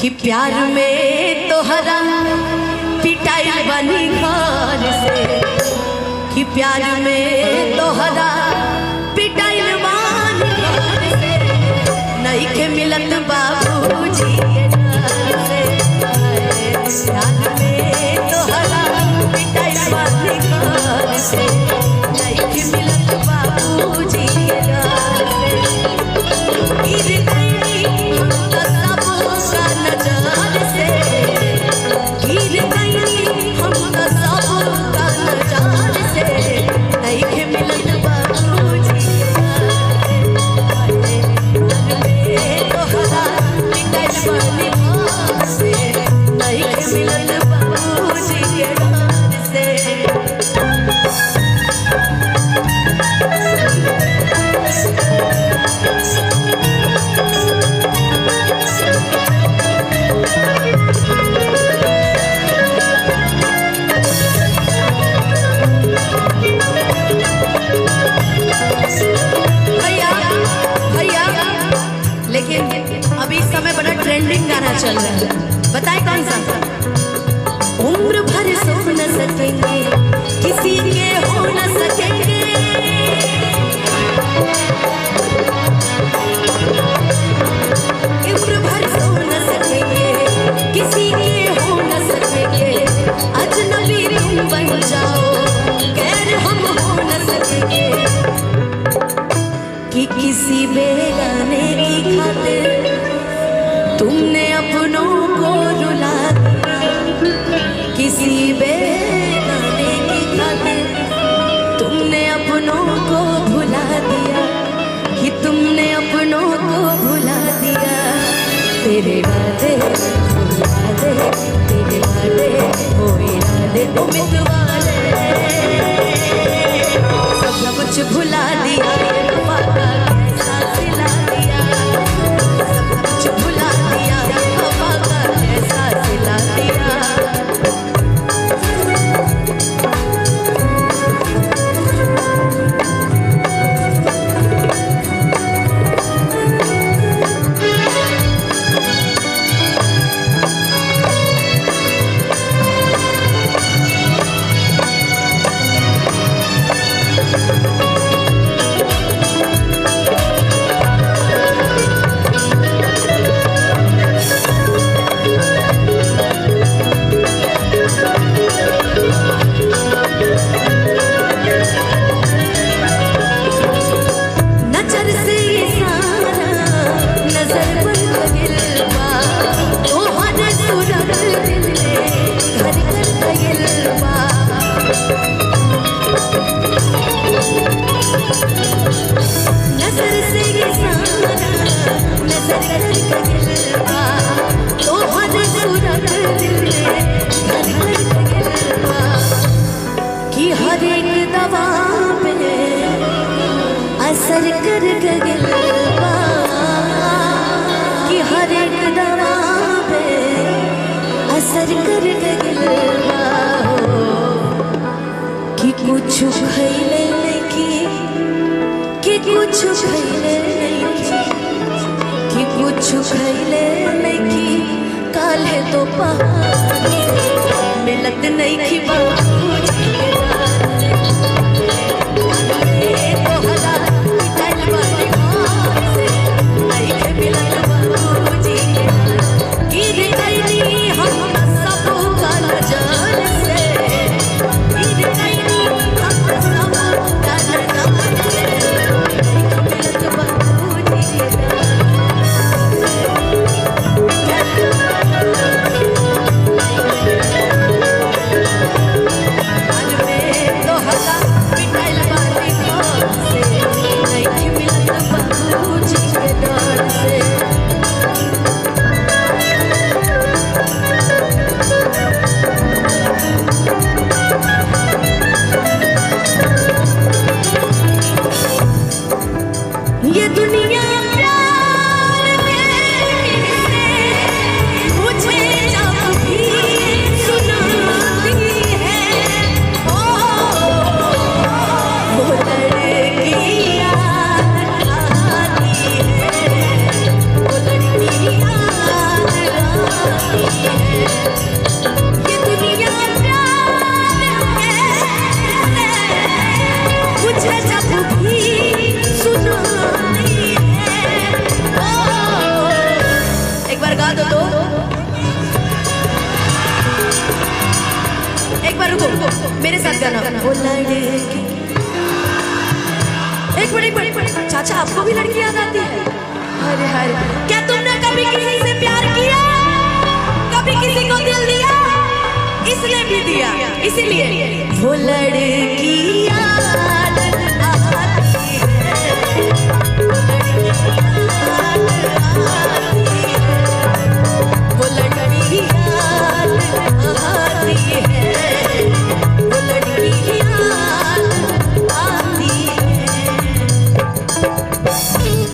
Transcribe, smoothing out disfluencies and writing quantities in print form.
कि प्यार में तोहरा पिटाई बनी घर से, कि प्यार में तोहरा पिटाई बनी घर से, नहीं के मिलत बाबूजी के घर से। प्यार में तोहरा पिटाई बनी घर से, नहीं के मिलत बाबूजी के घर से। गिर गई हम तो सब का नजर से, गिर गई हम तो सब का नजर से, नहीं के मिलत बाबूजी के घर से। तोहरा पिटाई बनी घर से, नहीं के मिलत बाबूजी के घर से। लेकिन अभी इस समय बड़ा ट्रेंडिंग गाना चल रहा है, बताए कौन सा? उम्र भर सो न सकेंगे, किसी के हो न सकेंगे, उम्र भर सो न सकेंगे, किसी के हो न सकेंगे, अजनबी तुम बन जाओ, गैर हम हो न सकेंगे, कि किसी बेगाने की खातिर तुमने अपनों को रुला दिया, किसी बेगाने की खातिर तुमने अपनों को भुला दिया, कि तुमने अपनों को भुला दिया। तेरे वादे हो इरादे, तेरे वादे हो इरादे, उम्मीद वाले सब कुछ भुला दिया, वफा का कैसा सिला दिया, सब कुछ भुला दिया, वफा का कैसा सिला दिया। असर कर गगिलवा, कि हर एक दवा पे असर कर गगिलवा, कि कुछ खैले नहीं, कि कुछ खैले नहीं, कि कुछ खैले नहीं, काले तो पहाड़ी मिलत नहीं की बाबूजी के गाना वो लड़की। एक मिनट चाचा, आपको भी लड़की याद आती है? अरे हरे, क्या तुमने कभी किसी से प्यार किया? कभी किसी को दिल दिया? इसने भी दिया, इसीलिए वो लड़की